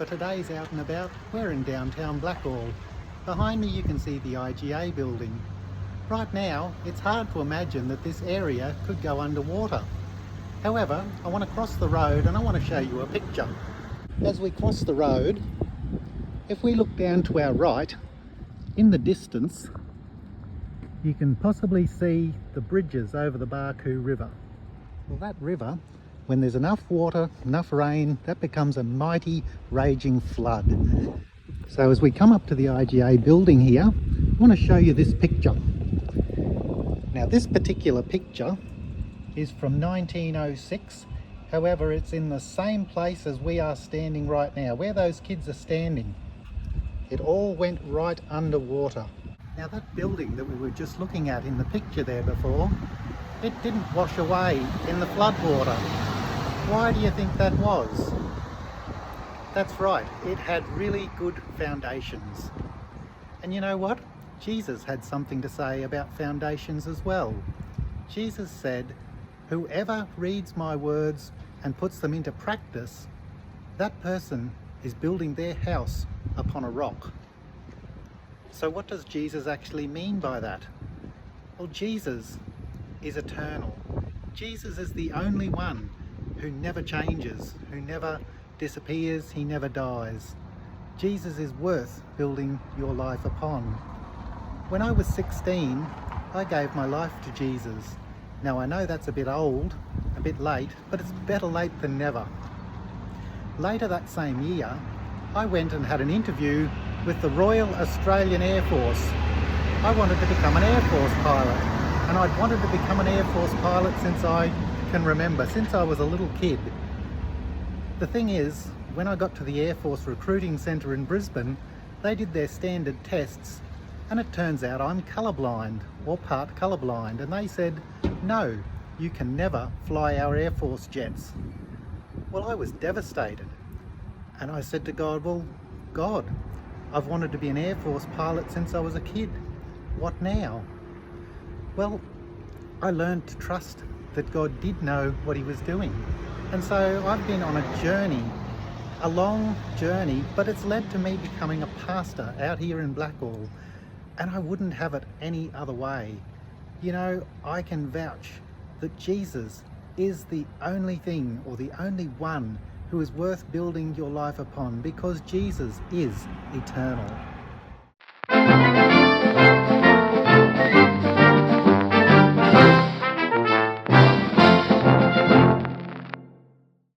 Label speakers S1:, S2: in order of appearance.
S1: for today's Out and About. We're in downtown Blackall. Behind me you can see the IGA building. Right now it's hard to imagine that this area could go underwater. However, I want to cross the road and I want to show you a picture. As we cross the road, if we look down to our right, in the distance you can possibly see the bridges over the Barcoo River. Well, that river, when there's enough water, enough rain, that becomes a mighty raging flood. So as we come up to the IGA building here, I want to show you this picture. Now this particular picture is from 1906. However, it's in the same place as we are standing right now, where those kids are standing. It all went right underwater. Now that building that we were just looking at in the picture there before, it didn't wash away in the floodwater. Why do you think that was? That's right, it had really good foundations. And you know what? Jesus had something to say about foundations as well. Jesus said, "Whoever reads my words and puts them into practice, that person is building their house upon a rock." So what does Jesus actually mean by that? Well, Jesus is eternal. Jesus is the only one who never changes, who never disappears, he never dies. Jesus is worth building your life upon. When I was 16, I gave my life to Jesus. Now I know that's a bit old, a bit late, but it's better late than never. Later that same year, I went and had an interview with the Royal Australian Air Force. I wanted to become an Air Force pilot, and I'd wanted to become an Air Force pilot since I can remember, since I was a little kid. The thing is, when I got to the Air Force Recruiting Centre in Brisbane, they did their standard tests, and it turns out I'm colourblind, or part colourblind, and they said, "No, you can never fly our Air Force jets." Well, I was devastated, and I said to God, "Well, God, I've wanted to be an Air Force pilot since I was a kid. What now?" Well, I learned to trust that God did know what he was doing. And so I've been on a journey, a long journey, but it's led to me becoming a pastor out here in Blackall. And I wouldn't have it any other way. You know, I can vouch that Jesus is the only thing, or the only one, who is worth building your life upon, because Jesus is eternal.